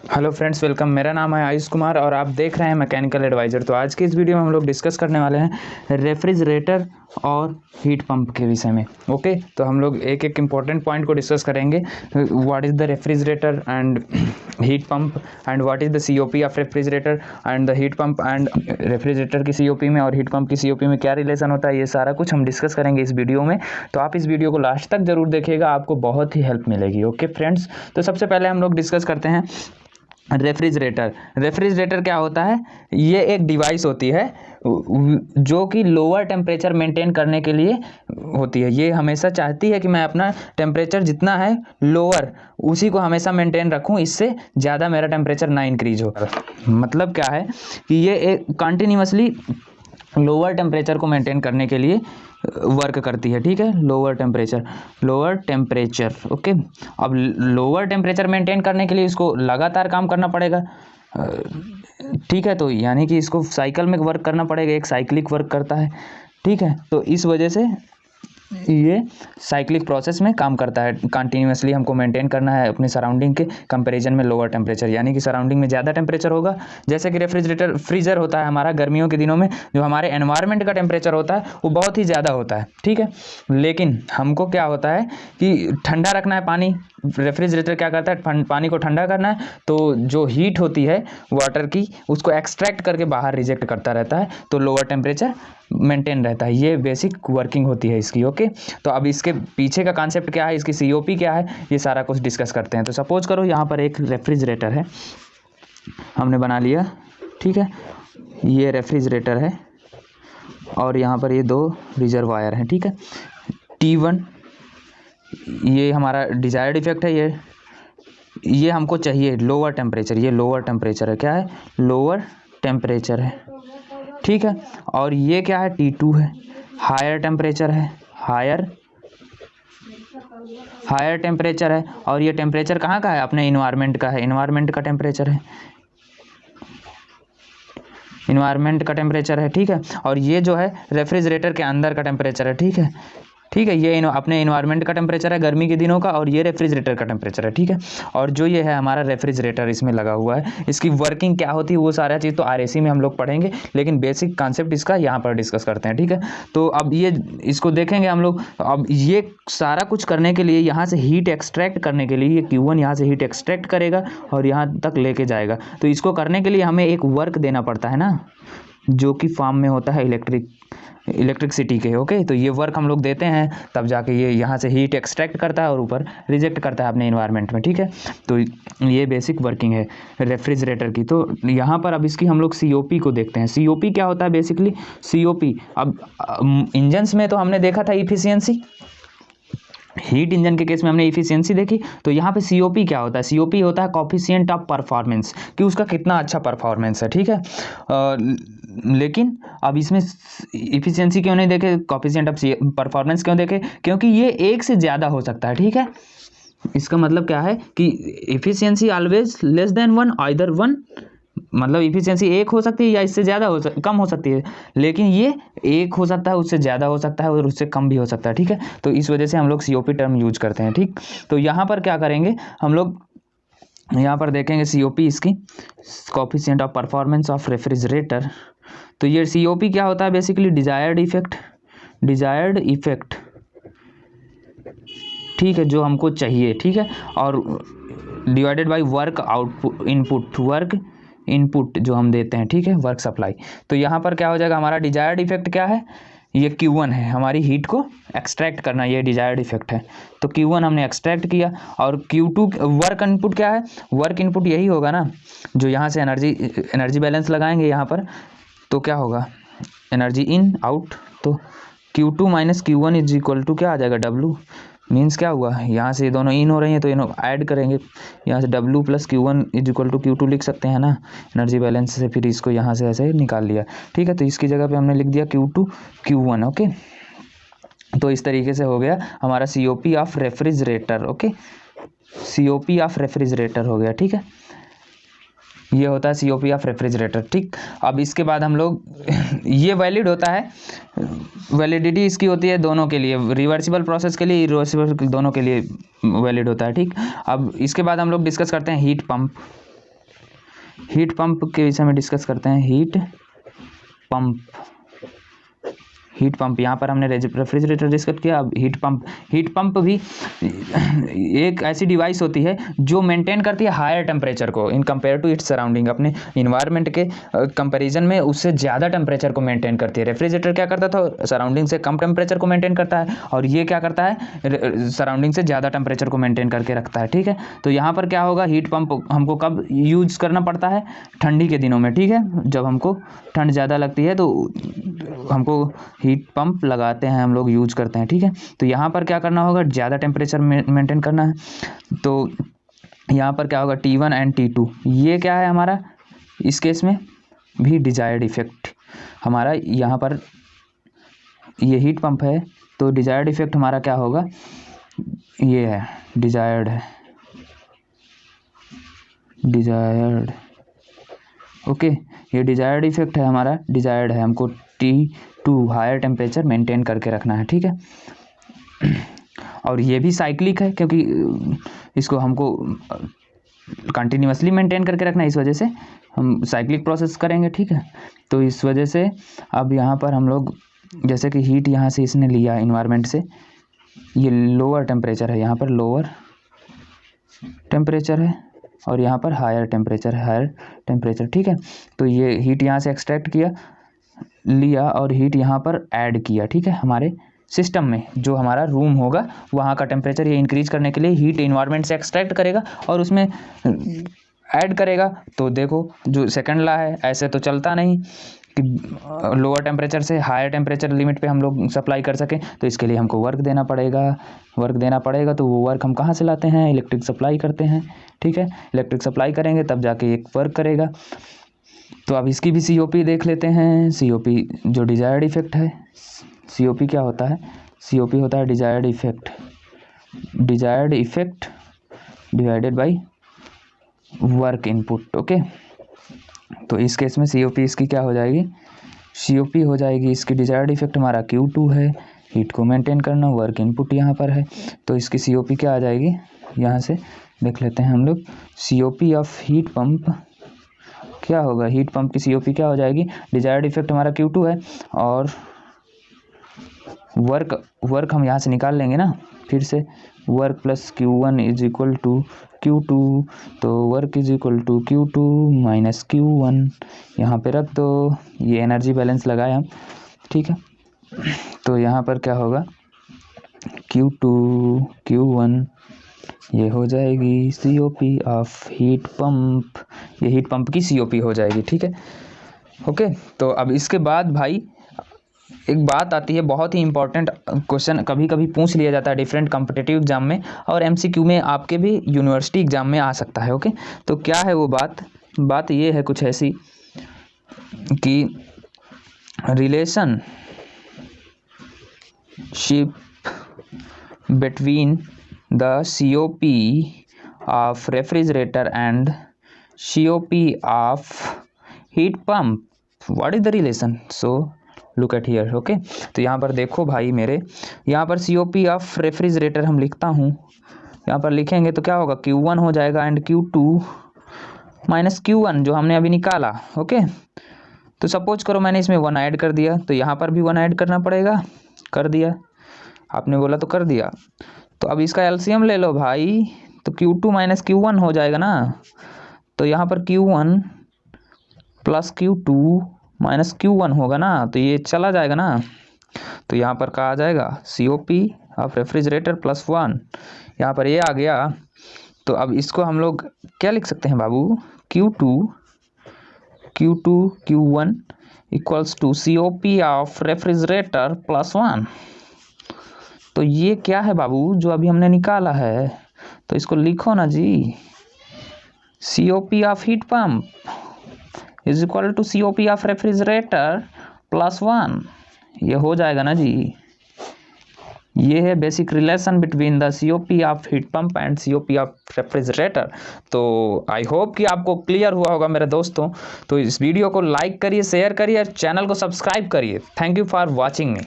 Hello friends, welcome. मेरा नाम है आयुष कुमार और आप देख रहे हैं मैकेनिकल एडवाइज़र। तो आज की इस वीडियो में हम लोग डिस्कस करने वाले हैं रेफ्रिजरेटर और हीट पंप के विषय में। ओके, तो हम लोग एक एक इम्पॉर्टेंट पॉइंट को डिस्कस करेंगे। What is the refrigerator and heat pump and what is the COP of refrigerator and the heat pump and refrigerator की सीओपी में और हीट पंप की सीओपी में क्या रिलेशन होता है, ये सारा कुछ हम डिस्कस करेंगे इस वीडियो में। तो आप इस वीडियो को लास्ट तक जरूर देखिएगा, आपको बहुत ही हेल्प मिलेगी। ओके फ्रेंड्स, तो सबसे पहले हम लोग डिस्कस करते हैं रेफ्रिजरेटर क्या होता है। ये एक डिवाइस होती है जो कि लोअर टेम्परेचर मेंटेन करने के लिए होती है। ये हमेशा चाहती है कि मैं अपना टेम्परेचर जितना है लोअर उसी को हमेशा मेंटेन रखूं, इससे ज़्यादा मेरा टेम्परेचर ना इंक्रीज हो। मतलब क्या है कि ये एक कंटिन्यूअसली लोअर टेम्परेचर को मेंटेन करने के लिए वर्क करती है। ठीक है, लोअर टेम्परेचर। ओके, अब लोअर टेम्परेचर मेंटेन करने के लिए इसको लगातार काम करना पड़ेगा। ठीक है, तो यानी कि इसको साइकिल में वर्क करना पड़ेगा, एक साइक्लिक वर्क करता है। ठीक है, तो इस वजह से ये साइक्लिक प्रोसेस में काम करता है। कंटिन्यूअसली हमको मेंटेन करना है अपने सराउंडिंग के कंपैरिजन में लोअर टेम्परेचर, यानी कि सराउंडिंग में ज़्यादा टेम्परेचर होगा। जैसे कि रेफ्रिजरेटर फ्रीजर होता है हमारा, गर्मियों के दिनों में जो हमारे एनवायरनमेंट का टेम्परेचर होता है वो बहुत ही ज़्यादा होता है। ठीक है, लेकिन हमको क्या होता है कि ठंडा रखना है पानी। रेफ्रिजरेटर क्या करता है, पानी को ठंडा करना है, तो जो हीट होती है वाटर की उसको एक्सट्रैक्ट करके बाहर रिजेक्ट करता रहता है, तो लोअर टेम्परेचर मेंटेन रहता है। ये बेसिक वर्किंग होती है इसकी। ओके, तो अब इसके पीछे का कॉन्सेप्ट क्या है, इसकी सीओपी क्या है, ये सारा कुछ डिस्कस करते हैं। तो सपोज करो यहाँ पर एक रेफ्रिजरेटर है, हमने बना लिया। ठीक है, ये रेफ्रिजरेटर है और यहाँ पर ये दो रिजर्वायर हैं। ठीक है, T1 ये हमारा डिजायर्ड इफेक्ट है। ये हमको चाहिए लोअर टेम्परेचर, ये लोअर टेम्परेचर है। क्या है, लोअर टेम्परेचर है। ठीक है, और ये क्या है, T2 है, हायर टेम्परेचर है, हायर टेम्परेचर है। और ये टेम्परेचर कहाँ का है, अपने इन्वायरमेंट का है, इन्वायरमेंट का टेम्परेचर है, इन्वायरमेंट का टेम्परेचर है। ठीक है, और ये जो है रेफ्रिजरेटर के अंदर का टेम्परेचर है। ठीक है, ठीक है, ये अपने इन्वायरमेंट का टेम्परेचर है गर्मी के दिनों का, और ये रेफ्रिजरेटर का टेम्परेचर है। ठीक है, और जो ये है हमारा रेफ्रिजरेटर इसमें लगा हुआ है, इसकी वर्किंग क्या होती है वो सारा चीज़ तो आरएसी में हम लोग पढ़ेंगे, लेकिन बेसिक कॉन्सेप्ट इसका यहाँ पर डिस्कस करते हैं। ठीक है, तो अब ये इसको देखेंगे हम लोग। अब ये सारा कुछ करने के लिए, यहाँ से हीट एक्सट्रैक्ट करने के लिए, ये Q1 यहाँ से हीट एक्सट्रैक्ट करेगा और यहाँ तक लेके जाएगा। तो इसको करने के लिए हमें एक वर्क देना पड़ता है ना, जो कि फॉर्म में होता है इलेक्ट्रिसिटी के। ओके, तो ये वर्क हम लोग देते हैं, तब जाके ये यहाँ से हीट एक्सट्रैक्ट करता है और ऊपर रिजेक्ट करता है अपने इन्वायरमेंट में। ठीक है, तो ये बेसिक वर्किंग है रेफ्रिजरेटर की। तो यहाँ पर अब इसकी हम लोग सीओपी को देखते हैं। सीओपी क्या होता है बेसिकली, सीओपी अब इंजन्स में तो हमने देखा था इफिशियंसी, हीट इंजन के केस में हमने इफिशियंसी देखी। तो यहाँ पे सीओपी क्या होता है, सीओपी होता है कोफिशिएंट ऑफ परफॉर्मेंस, कि उसका कितना अच्छा परफॉर्मेंस है। ठीक है, लेकिन अब इसमें इफिशियंसी क्यों नहीं देखे, कोफिशिएंट ऑफ परफॉर्मेंस क्यों देखे, क्योंकि ये एक से ज़्यादा हो सकता है। ठीक है, इसका मतलब क्या है कि efficiency always less than one, either one, मतलब इफिशियंसी एक हो सकती है या इससे ज़्यादा कम हो सकती है, लेकिन ये एक हो सकता है, उससे ज़्यादा हो सकता है और उससे कम भी हो सकता है। ठीक है, तो इस वजह से हम लोग सीओपी टर्म यूज करते हैं। ठीक, तो यहाँ पर क्या करेंगे हम लोग, यहाँ पर देखेंगे सीओपी इसकी, coefficient of performance of refrigerator. तो ये सीओपी क्या होता है बेसिकली, डिजायर्ड इफेक्ट। ठीक है, जो हमको चाहिए। ठीक है, और divided by work output, input जो हम देते हैं। ठीक है, वर्क सप्लाई। तो यहाँ पर क्या हो जाएगा, हमारा डिजायर्ड इफेक्ट क्या है, ये Q1 है, हमारी हीट को एक्सट्रैक्ट करना, ये डिजायर्ड इफेक्ट है। तो Q1 हमने एक्सट्रैक्ट किया, और Q2 वर्क इनपुट क्या है, वर्क इनपुट यही होगा ना, जो यहाँ से एनर्जी बैलेंस लगाएंगे यहाँ पर, तो क्या होगा, एनर्जी इन आउट। तो Q2 minus Q1 is equal to क्या आ जाएगा, W। मीन्स क्या हुआ, यहाँ से ये दोनों इन हो रही हैं तो इन्हों ऐड करेंगे, यहाँ से W plus Q1 is equal to Q2 लिख सकते हैं ना, एनर्जी बैलेंस से। फिर इसको यहाँ से ऐसे निकाल लिया। ठीक है, तो इसकी जगह पे हमने लिख दिया Q2 Q1। ओके, तो इस तरीके से हो गया हमारा COP of refrigerator. Okay, COP of refrigerator हो गया। ठीक है, ये होता है सीओपी ऑफ रेफ्रिजरेटर। ठीक, अब इसके बाद हम लोग ये वैलिड होता है, वैलिडिटी इसकी होती है दोनों के लिए, रिवर्सिबल प्रोसेस के लिए, इरिवर्सिबल दोनों के लिए वैलिड होता है। ठीक, अब इसके बाद हम लोग डिस्कस करते हैं हीट पंप। हीट पंप के विषय में डिस्कस करते हैं। हीट पंप यहाँ पर हमने रेफ्रिजरेटर डिस्कस किया। अब हीट पंप भी एक ऐसी डिवाइस होती है जो मेंटेन करती है हायर टेम्परेचर को in compare to its surrounding. अपने इन्वायरमेंट के कंपैरिजन में उससे ज़्यादा टेम्परेचर को मेंटेन करती है। रेफ्रिजरेटर क्या करता था, सराउंडिंग से कम टेम्परेचर को मेंटेन करता है, और ये क्या करता है, सराउंडिंग से ज़्यादा टेम्परेचर को मेंटेन करके रखता है। ठीक है, तो यहाँ पर क्या होगा, हीट पंप हमको कब यूज़ करना पड़ता है, ठंडी के दिनों में। ठीक है, जब हमको ठंड ज़्यादा लगती है तो हमको हीट पंप लगाते हैं, हम लोग यूज करते हैं। ठीक है, तो यहाँ पर क्या करना होगा, ज़्यादा टेम्परेचर मेंटेन करना है। तो यहाँ पर क्या होगा, T1 एंड T2, ये क्या है हमारा, इस केस में भी डिजायर्ड इफेक्ट हमारा। यहाँ पर ये हीट पंप है तो डिजायर्ड इफेक्ट हमारा क्या होगा, ये है डिजायर्ड है, डिजायर्ड। ओके, ये डिजायर्ड इफेक्ट है हमारा, डिजायर्ड है, हमको T2 हायर टेम्परेचर मेंटेन करके रखना है। ठीक है, और ये भी साइक्लिक है क्योंकि इसको हमको कंटिन्यूअसली मेंटेन करके रखना है, इस वजह से हम साइक्लिक प्रोसेस करेंगे। ठीक है, तो इस वजह से अब यहाँ पर हम लोग जैसे कि हीट यहाँ से इसने लिया इन्वायरमेंट से, ये लोअर टेम्परेचर है, यहाँ पर लोअर टेम्परेचर है और यहाँ पर हायर टेम्परेचर है, हायर टेम्परेचर। ठीक है, तो ये हीट यहाँ से एक्सट्रैक्ट लिया और हीट यहाँ पर ऐड किया। ठीक है, हमारे सिस्टम में जो हमारा रूम होगा वहाँ का टेम्परेचर ये इंक्रीज करने के लिए हीट इन्वायरमेंट से एक्सट्रैक्ट करेगा और उसमें ऐड करेगा। तो देखो जो सेकंड लॉ है, ऐसे तो चलता नहीं कि लोअर टेम्परेचर से हायर टेम्परेचर लिमिट पे हम लोग सप्लाई कर सकें, तो इसके लिए हमको वर्क देना पड़ेगा। तो वो वर्क हम कहाँ से लाते हैं, इलेक्ट्रिक सप्लाई करते हैं। ठीक है, इलेक्ट्रिक सप्लाई करेंगे तब जाके एक वर्क करेगा। तो अब इसकी भी COP देख लेते हैं। COP जो डिजायर्ड इफेक्ट है, COP क्या होता है, COP होता है desired effect divided by work input. Okay, तो इस केस में COP इसकी क्या हो जाएगी, COP हो जाएगी इसकी डिजायर्ड इफेक्ट हमारा Q2 है, हीट को मेंटेन करना, वर्क इनपुट यहाँ पर है, तो इसकी COP क्या आ जाएगी, यहाँ से देख लेते हैं हम लोग। COP ऑफ हीट पंप क्या होगा, हीट पंप की COP क्या हो जाएगी, डिजायर्ड इफेक्ट हमारा Q2 है और वर्क हम यहाँ से निकाल लेंगे ना, फिर से work plus Q1 is equal to Q2, तो work is equal to Q2 minus Q1, यहाँ पे रख दो, ये एनर्जी बैलेंस लगाए हम। ठीक है, तो यहाँ पर क्या होगा, Q2 Q1, ये हो जाएगी COP ऑफ हीट पंप, ये हीट पंप की COP हो जाएगी। ठीक है, ओके। तो अब इसके बाद भाई एक बात आती है, बहुत ही इंपॉर्टेंट क्वेश्चन कभी कभी पूछ लिया जाता है डिफरेंट कॉम्पिटिटिव एग्जाम में, और MCQ में आपके भी यूनिवर्सिटी एग्जाम में आ सकता है। ओके, तो क्या है वो बात ये है कुछ ऐसी कि relationship between the COP of refrigerator and COP of heat pump, what is the relation? So look at here. okay, तो यहाँ पर देखो भाई मेरे, यहाँ पर COP of refrigerator हम लिखता हूँ, यहाँ पर लिखेंगे तो क्या होगा, Q1 हो जाएगा एंड Q2 माइनस Q1 जो हमने अभी निकाला। ओके, तो सपोज करो मैंने इसमें 1 ऐड कर दिया, तो यहाँ पर भी 1 ऐड करना पड़ेगा, कर दिया, आपने बोला तो कर दिया। तो अब इसका LCM ले लो भाई, तो Q2 माइनस Q1 हो जाएगा ना, तो यहाँ पर Q1 plus Q2 minus Q1 होगा ना, तो ये चला जाएगा ना, तो यहाँ पर क्या आ जाएगा, COP ऑफ रेफ्रिजरेटर प्लस 1, यहाँ पर ये आ गया। तो अब इसको हम लोग क्या लिख सकते हैं बाबू, Q2 Q1 equals to COP of refrigerator plus 1। तो ये क्या है बाबू जो अभी हमने निकाला है, तो इसको लिखो ना जी, COP of heat pump is equal to COP of refrigerator plus 1, ये हो जाएगा ना जी। ये है basic relation between the COP of heat pump and COP of refrigerator. तो आई होप कि आपको क्लियर हुआ होगा मेरे दोस्तों। तो इस वीडियो को लाइक करिए, शेयर करिए और चैनल को सब्सक्राइब करिए। Thank you for watching me.